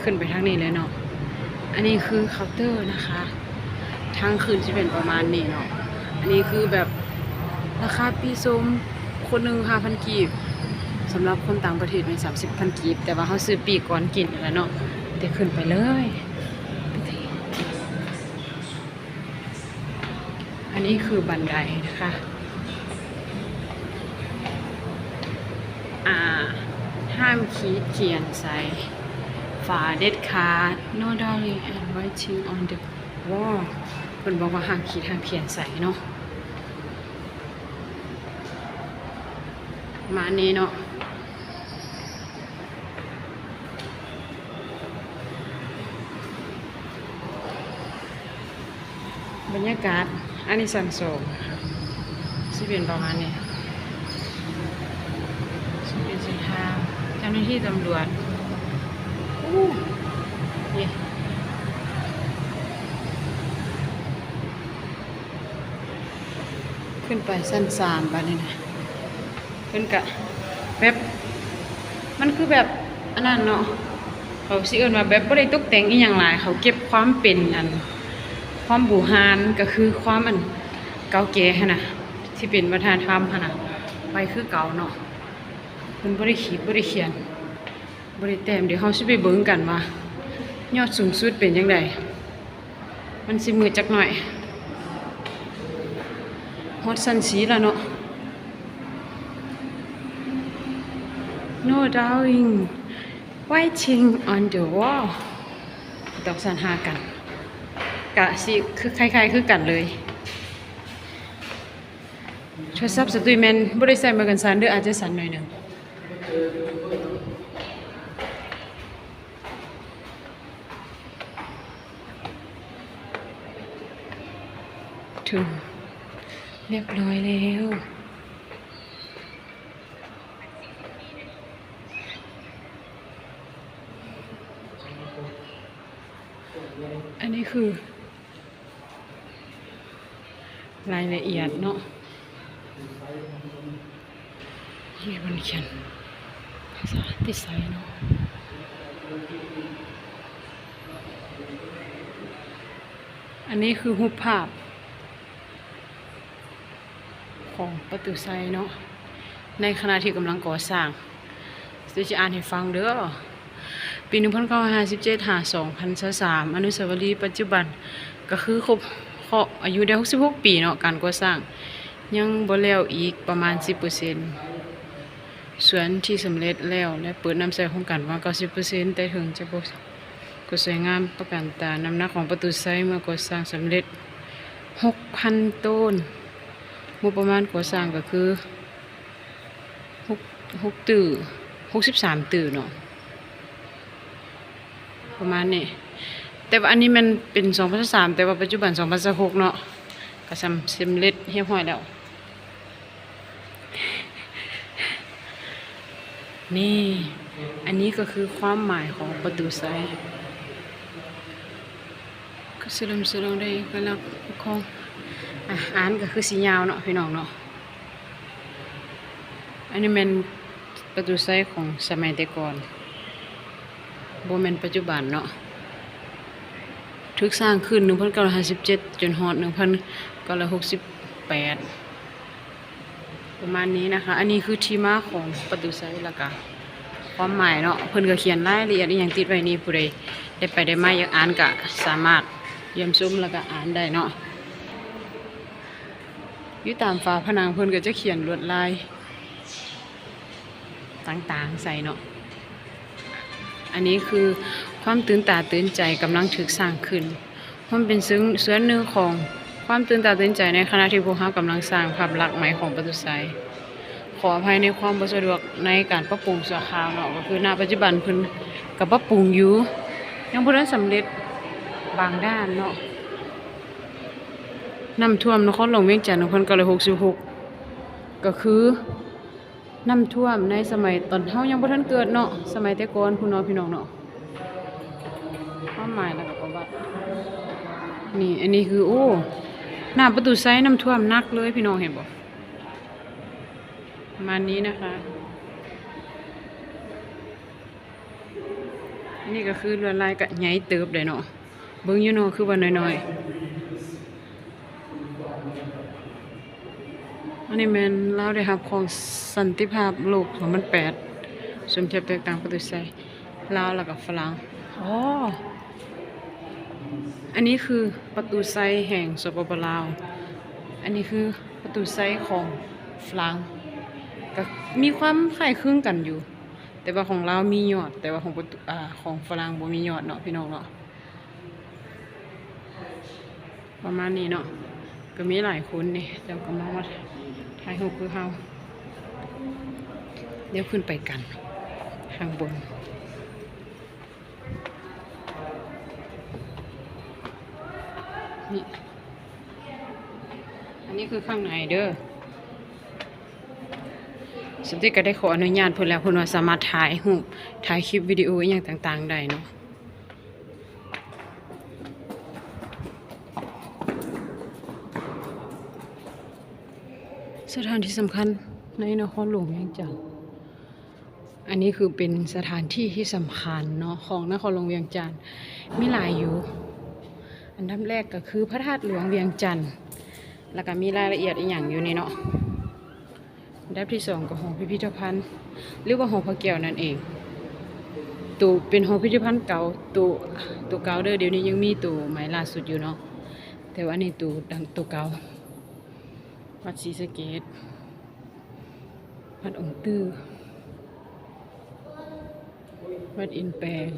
ขึ้นไปทางนี้เลยเนาะอันนี้คือเคาน์เตอร์นะคะทางคืนจะเป็นประมาณนี้เนาะอันนี้คือแบบราคาปีซุมคนหนึ่ง5,000 กีบสำหรับคนต่างประเทศเป็น30,000 กีบแต่ว่าเขาซื้อปีก่อนกินแล้วเนาะเดี๋ยวขึ้นไปเลยอันนี้คือบันไดนะคะห้ามเขียนใส่ฝาเด็ดขาด no drawing and writing on the wall เพิ่นบอกว่าห้ามเขียนใส่เนาะมานี้เนาะบรรยากาศอันนี้สันโศกสิเป็นประมาณนี้สิเป็นเส้นทางเจ้าหน้าที่ตำรวจนี่ขึ้นไปสั้น3บ้านนี่นะขึ้นกะแบบมันคือแบบอันนั้นเนาะเขาสิเอิ้นว่าแบบบ่ได้ตกแต่งอีหยังหลายเขาเก็บความเป็นความบูฮานก็คือความเก่าแก่หั่นน่ะที่เป็นวัฒนธรรมหั่นน่ะไปคือเก่าเนาะเพิ่นบ่ได้เขียนบ่ได้แต้มเดี๋ยวเฮาสิไปเบิ่งกันว่ายอดสูงสุดเป็นจังไดมันสิมืดจักหน่อยฮอดสันสีแล้วเนาะ no drawing writing on the wall ดอกสันหากันกะสิคือคล้ายๆคือกันเลยโทรศัพท์สตูดิโอแมนบ่ได้ใส่มากันสั่นเด้ออาจจะสั่นหน่อยนึงถึงเรียบร้อยแล้วอันนี้คือรายละเอียดเนาะที่มันเขียนภาษาติดไซเนาะอันนี้คือรูปภาพของประตูไซเนาะในขณะที่กำลังก่อสร้างจะอ่านให้ฟังเด้อปี1957 2023อนุสาวรีย์ปัจจุบันก็คือครบอายุได้66 ปีเนาะการก่อสร้างยังบ่แล้วอีกประมาณ 10% ส่วนที่สำเร็จแล้วและเปิดนำใช้โครงการว่า 90% แต่ถึงจะบ่ก็สวยงามประการตาน้ำหนักของประตูไซเมื่อก่อสร้างสำเร็จ 6,000 ต้นงบประมาณก่อสร้างก็คือ6ตื่อ63ตื่อเนาะประมาณนี้แต่ว่าอันนี้มันเป็น2003แต่ว่าปัจจุบัน2026เนาะก็สำเร็จเรียบร้อยแล้วนี่อันนี้ก็คือความหมายของประตูไซก็สรุปได้ก็แล้วของอ่านก็คือสียาวเนาะพี่น้องเนาะอันนี้เป็นประตูไซของสมัยแต่ก่อนบ่แม่นปัจจุบันเนาะถูกสร้างขึ้น1957จนฮอด1968ประมาณนี้นะคะอันนี้คือที่มาของประตูไซแล้วก็ความหมายเนาะเพิ่นก็เขียนรายละเอียดอีหยังติดไว้นี่ผู้ใดได้ไปได้มาอยากอ่านก็สามารถเยี่ยมชมแล้วก็อ่านได้เนาะอยู่ตามฝาผนังเพิ่นก็จะเขียนลวดลายต่างๆใส่เนาะอันนี้คือความตื่นตาตื่นใจกำลังถูกสร้างขึ้นมันเป็นส่วนหนึ่งของความตื่นตาตื่นใจในขณะที่พวกเขากำลังสร้างภาพลักษณ์ใหม่ของประตูไซขออภัยในความบ่สะดวกในการปรับปรุงชั่วคราวเนาะก็คือณปัจจุบันเพิ่นก็ปรับปรุงอยู่ยังบ่ทันสำเร็จบางด้านเนาะน้ำท่วมนครหลวงเวียงจันทร์1966ก็คือน้ำท่วมในสมัยตอนเฮายังบ่ทันเกิดเนาะสมัยแต่ก่อนพุ่นเนาะพี่น้องเนาะความหมายแล้วก็ประวัตินี่อันนี้คือโอ้หน้าประตูไซน้ำท่วมหนักเลยพี่น้องเห็นบ่ประมาณนี้นะคะ อันนี้ก็คือลวดลายก็ใหญ่เติบเลยเนาะเบิ่งอยู่เนาะคือว่าน้อยๆอันนี้แม่นลาวได้รับของสันติภาพโลก2008สมเด็จแตกต่างประเทศไทยลาวแล้วก็ฝรั่งอ๋ออันนี้คือประตูไซแห่งสปปลาวอันนี้คือประตูไซของฝรั่งก็มีความคล้ายคลึงกันอยู่แต่ว่าของเรามียอดแต่ว่าของประตูของฝรั่งบ่มียอดเนาะพี่น้องเนาะประมาณนี้เนาะก็มีหลายคนนี่เดี๋ยวก็มาถ่ายรูปคือเฮาเดี๋ยวขึ้นไปกันข้างบนนี่อันนี้คือข้างในเด้อสมเด็จก็ได้ขออนุญาตเพิ่นแล้วเพิ่นว่าสามารถถ่ายรูปถ่ายคลิปวิดีโออหย่างต่างๆได้เนาะสถานที่สำคัญในนครหลวงเวียงจันทน์อันนี้คือเป็นสถานที่ที่สำคัญเนาะของนครหลวงเวียงจันทน์มีหลายอยู่อันดับแรกก็คือพระธาตุหลวงเวียงจันทน์แล้วก็มีรายละเอียดอีกอย่างอยู่นี่เนาะอันดับที่2ก็หอพิพิธภัณฑ์หรือว่าหอพระแก้วนั่นเองตู้เป็นหอพิพิธภัณฑ์เก่าตู้เก่าเด้อเดี๋ยวนี้ยังมีตู้ใหม่ล่าสุดอยู่เนาะแต่ว่านี่ตู้เก่าวัดศรีสะเกษวัดองค์ตื้อวัดอินแปลง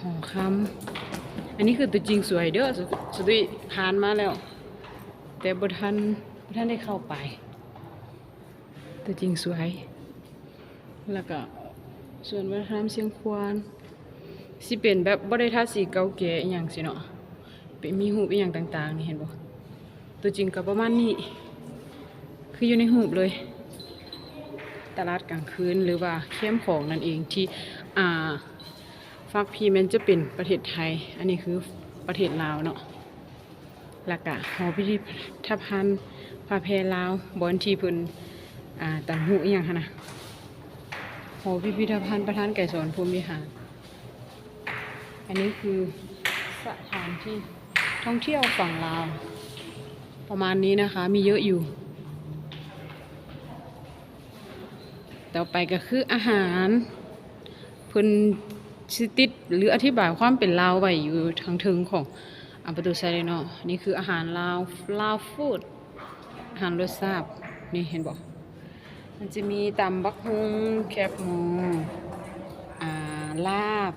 หอคำอันนี้คือตัวจริงสวยเด้อสุดที่ผ่านมาแล้วแต่บ่ทันได้เข้าไปตัวจริงสวยแล้วก็ส่วนวัฒนธรรมเชียงควานสิเป็นแบบบ่ได้ทาสีเก่าแก่อีหยังสิเนาะเป็นมีรูปอีหยังต่างๆนี่เห็นบ่ตัวจริงก็ประมาณนี้คืออยู่ในรูปเลยตลาดกลางคืนหรือว่าเข้มของนั่นเองที่ฝั่งพี่มันจะเป็นประเทศไทยอันนี้คือประเทศลาวเนาะแล้วก็หอพิพิธภัณฑ์ผ้าแพรลาวบอนที่เพิ่นตังหูอีหยังหั่นน่ะหอพิพิธภัณฑ์ประธานไกรสอนพรหมวิหารอันนี้คือสถานที่ท่องเที่ยวฝั่งลาวประมาณนี้นะคะมีเยอะอยู่ต่อไปก็คืออาหารเพิ่นสิติดหรืออธิบายความเป็นลาวไว้อยู่ทางถึงของประตูไซเนาะนี่คืออาหารลาวฟู้ดอาหารรสชาตินี่เห็นบ่มันจะมีตำบักฮุงแคบหมูลาบ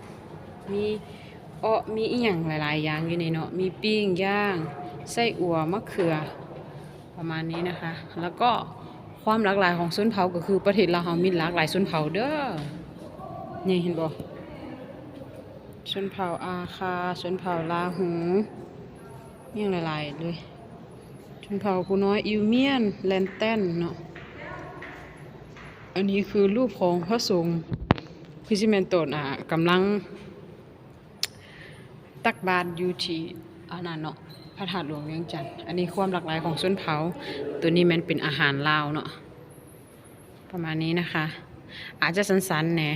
มีอีหยังหลายๆอย่างอยู่นี่เนาะมีปิ้งย่างไส้อั่วมะเขือประมาณนี้นะคะแล้วก็ความหลากหลายของชนเผ่าก็คือประเทศลาวเฮามีหลากหลายชนเผ่าเด้อนี่เห็นบ่ชนเผ่าอาคาชนเผ่าลาหูยังหลายๆเลยชนเผ่าผู้น้อยอิวเมียนแลนแตนเนาะอันนี้คือรูปของพระสงฆ์คือสิแม่นตนกำลังตักบาตรอยู่ที่อันนั้นเนาะพระธาตุหลวงเวียงจันทน์อันนี้ความหลากหลายของชนเผ่าตัวนี้มันเป็นอาหารลาวเนาะประมาณนี้นะคะอาจจะสั้นๆแหน่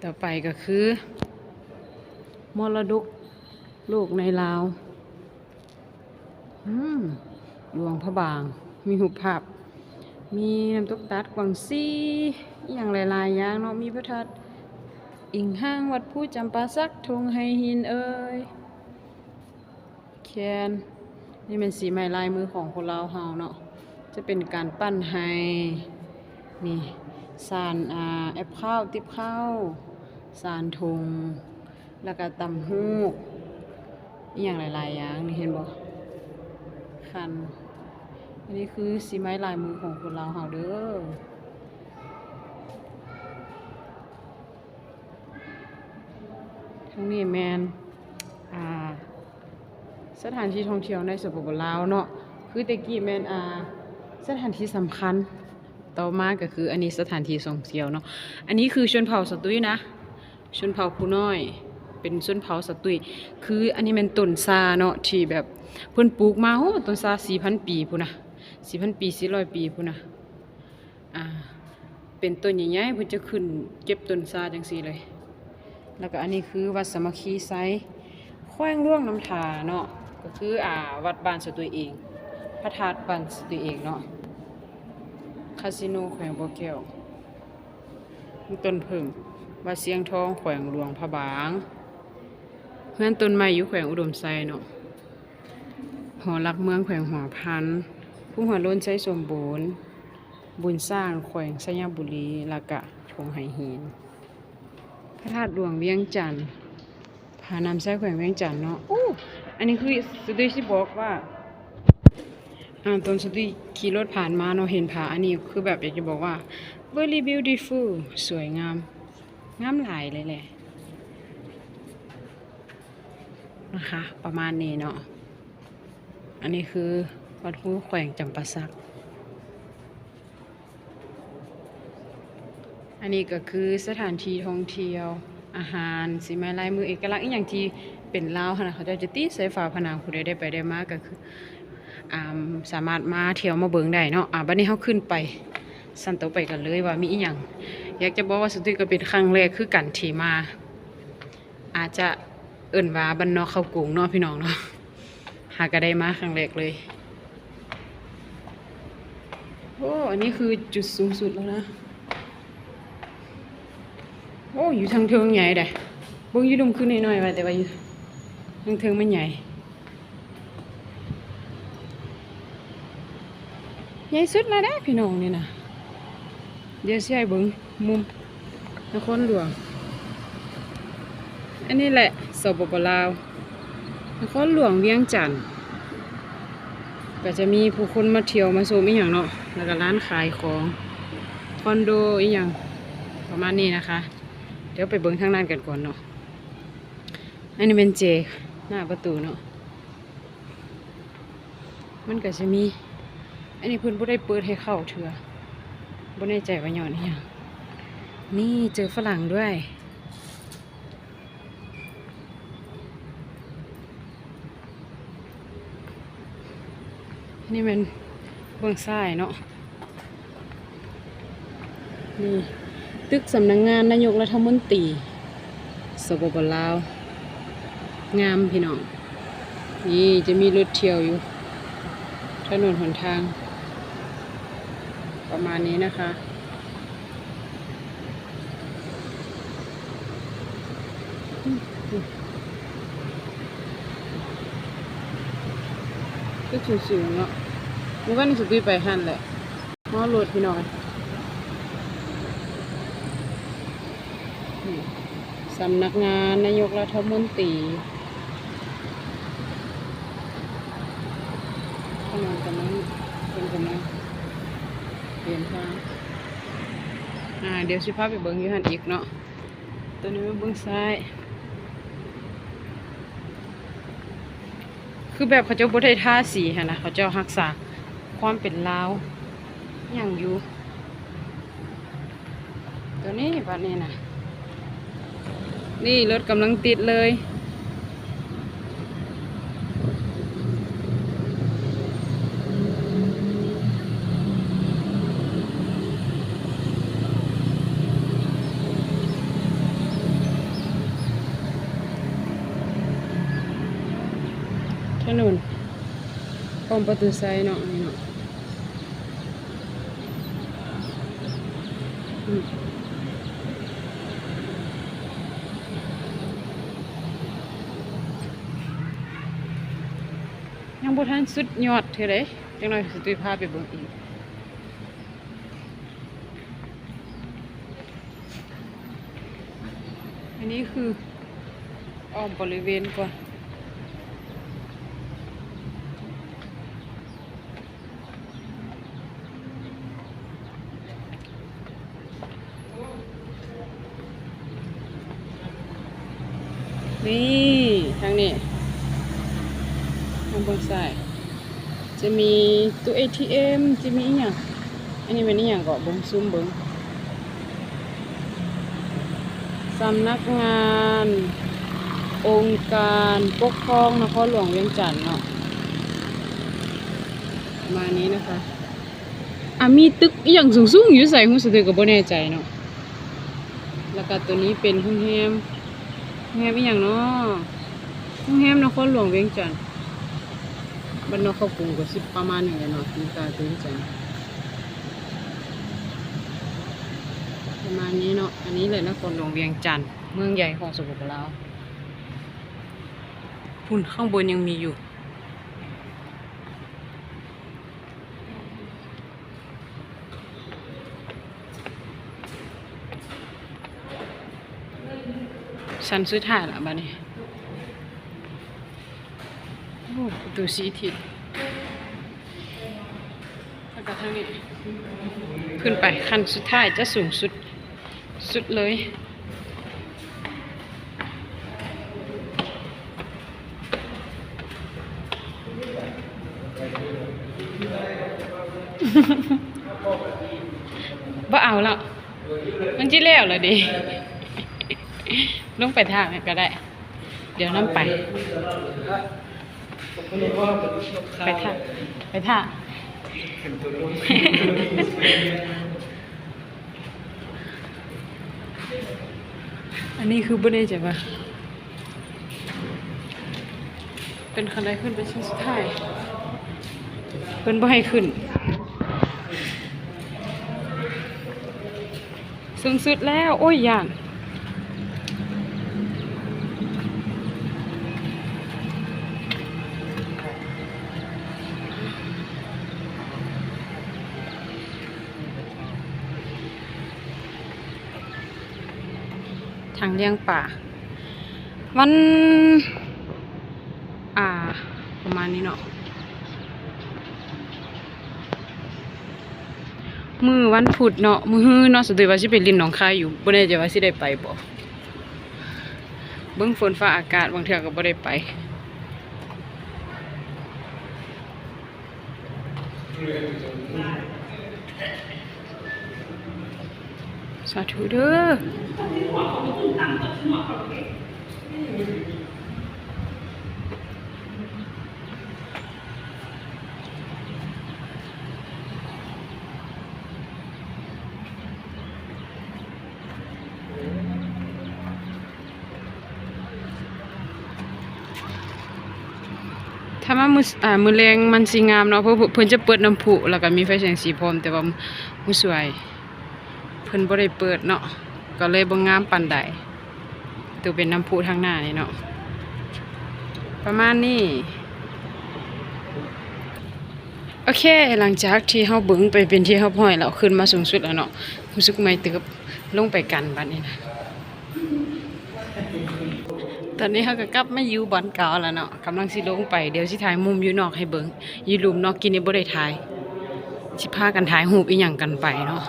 ต่อไปก็คือมรดกโลกในลาวหลวงพระบางมีรูปภาพมีน้ำตกตัดกวางซีอย่างหลายๆอย่างเนาะมีพระธาตุอิงห้างวัดผู้จำปาสักทงไฮหินแคนนี่เป็นสีไม้ลายมือของคนลาวเฮาเนาะจะเป็นการปั้นไฮนี่สานแอปข้าวติบข้าวสานทงแล้วก็ตำฮูกอีหยังหลายๆอย่างนี่เห็นบ่คันอันนี้คือสีไม้ลายมือของคนลาวเฮาเด้อทั้งนี้แมนสถานที่ท่องเที่ยวในสปปลาวเนาะคือแต่กี้แมนสถานที่สำคัญต่อมาก็คืออันนี้สถานที่ท่องเที่ยวเนาะอันนี้คือชนเผ่าสตุยนะชนเผ่าผู้น้อยเป็นชนเผ่าสตุยคืออันนี้มันต้นซาเนาะที่แบบเพิ่นปลูกมาโหต้นซา 4,000 ปีพุ่นน่ะ 4,000 ปี 400 ปีพุ่นน่ะ เป็นต้นใหญ่ๆเพิ่นจะขึ้นเก็บต้นซาจังซี่เลย แล้วก็อันนี้คือวัดสามัคคีไซแขวงหลวงน้ำทาเนาะก็คือวัดบ้านสตุยเองพระธาตุบ้านสตุยเองเนาะคาสิโนแขวงบ่อแก้วต้นเพิ่มวัดเสียงทองแขวงหลวงพระบางเฮือนต้นไม้อยู่แขวงอุดมไซเนาะหอรักเมืองแขวงหัวพันผู้หัวโล้นใช้สมบูรณ์บุญสร้างแขวงสยามบุรีแล้วก็ทงไหหินพระธาตุหลวงเวียงจันทน์ผาน้ำใช้แขวงเวียงจันทน์เนาะอันนี้คือสตุยสิบอกว่าตอนสตุยขี่รถผ่านมาเนาะเห็นผาอันนี้คือแบบอยากจะบอกว่า very beautiful สวยงามงามหลายเลยแหละนะคะประมาณนี้เนาะอันนี้คือวัดผู้แขวงจำปาสักอันนี้ก็คือสถานที่ท่องเที่ยวอาหารสีไม้ลายมือเอกลักษณ์อีกอย่างที่เป็นลาวนะเขาจะตีใส่ฝาผนังผู้ใดได้ไปได้มาก็คือสามารถมาเที่ยวมาเบิ่งได้เนาะบัดนี้เฮาขึ้นไปสั่นต่อไปกันเลยว่ามีอีหยังอยากจะบอกว่าสุดที่ก็เป็นครั้งแรกคือกันที่มาอาจจะเอิ่นว่าบ้านนอกเข้ากรุงเนาะพี่น้องเนาะหาก็ได้มาครั้งแรกเลยโอ้อันนี้คือจุดสูงสุดแล้วนะโอ้อยู่ทางเทิงใหญ่ได้เบิ่งอยู่ดุมขึ้นหน่อยๆว่าแต่ว่าอยู่ทางเทิงมันใหญ่ใหญ่สุดแล้วนะพี่น้องนี่นะเดี๋ยวสิให้เบิ่งมุมนครหลวงอันนี้แหละสปป.ลาวนครหลวงเวียงจันทน์ก็จะมีผู้คนมาเที่ยวมาชมอีหยังเนาะแล้วก็ร้านขายของคอนโดอีหยังประมาณนี้นะคะเดี๋ยวไปเบิ่งทางนั้นกันก่อนเนาะอันนี้เป็นเจหน้าประตูเนาะมันก็จะมีอันนี้เพิ่นบ่ได้เปิดให้เข้าเถื่อบ่แน่ใจว่าหย่อนอีหยังนี่เจอฝรั่งด้วยนี่มันเบื้องซ้ายเนาะนี่ตึกสำนักงานนายกรัฐมนตรีสปป.ลาวงามพี่น้องนี่จะมีรถเที่ยวอยู่ถนนหนทางประมาณนี้นะคะตึกสูงๆเนาะมันก็นี่สุดที่ไปหันแหละมอรถพี่น้องสำนักงานนายกรัฐมนตรีถนนกำลังเป็นกำลังเปลี่ยนทางเดี๋ยวสิพาไปเบิ่งอยู่หันอีกเนาะตัวนี้เป็นเบิ่งซ้ายคือแบบเขาเจ้าบ่ได้ทาสีหั่นนะเขาเจ้ารักษาความเป็นลาวอย่างอยู่ตัวนี้บัดนี้นะนี่รถกำลังติดเลยถนนพร้อมประตูไซเนาะนี่เนาะยังบ่ทันสุดยอดเท่าใดจังหน่อยสิพาไปเบิ่งอีกอันนี้คืออ้อมบริเวณก่อนนี่ทางนี้ทางบนซ้ายจะมีตู้ ATM จะมีอีหยังอันนี้เป็นอีหยังก็บ่ซูมเบิ่งสำนักงานองค์การปกครองนครหลวงเวียงจันทน์เนาะประมาณนี้นะคะ มีตึกอหย่างสูงๆอยู่ใส่หูสะดือก็บ่แน่ใจเนาะแล้วก็ตัวนี้เป็นโรงแรมอีหยังเนาะโรงแรมนครหลวงเวียงจันทน์บ้านนอกเขากรุงก็สิประมาณนี้แหละเนาะมีตาเวียงจันทน์ประมาณนี้เนาะอันนี้เลยนครหลวงเวียงจันทน์เมืองใหญ่ของสปปลาวพุ่นข้างบนยังมีอยู่ชั้นสุดท้ายละบ้านี้โอ้ประตูสีทิศแล้วก็ทางนี้ขึ้นไปขั้นสุดท้ายจะสูงสุดเลยบ่เอาแล้วมันจิแล้วเลยดิลงไปทางนั้นก็ได้เดี๋ยวน้ำไปทางอันนี้คือบ่ได้จ้ะว่าเป็นคันใดขึ้นไปชั้นสุดท้ายเพิ่นบ่ให้ขึ้นสูงสุดแล้วโอ้ยย่านทางเลี้ยงป่าวันประมาณนี้เนาะมือวันพุธเนาะมือฮื้อเนาะสุดท้ายว่าสิไปลินหนองคายอยู่บ่แน่ใจว่าสิได้ไปบ่เบิ่งฝนฟ้าอากาศบางเทื่อก็บ่ได้ไปสาธุเด้อถ้ามามื้อแรงมันสิงามเนาะเพราะเพิ่นจะเปิดน้ำพุแล้วก็มีไฟแสงสีพร้อมแต่ว่ามื้อสวยเพิ่นบ่ได้เปิดเนาะก็เลยบ่งามปานใดตัวเป็นน้ำพุทางหน้านี่เนาะประมาณนี้โอเคหลังจากที่เฮาเบิ่งไปเป็นที่เฮาพ้อยแล้วขึ้นมาสูงสุดแล้วเนาะรู้สึกไม่ตึบลงไปกันบัดนี้นะตอนนี้เขาก็กลับมาอยู่บ่อนเก่าแล้วเนาะกำลังสิลงไปเดี๋ยวสิถ่ายมุมอยู่นอกให้เบิ่งอยู่หลุมนอกกินนี่บ่ได้ถ่ายสิพากันถ่ายรูปอีหยังกันไปเนาะ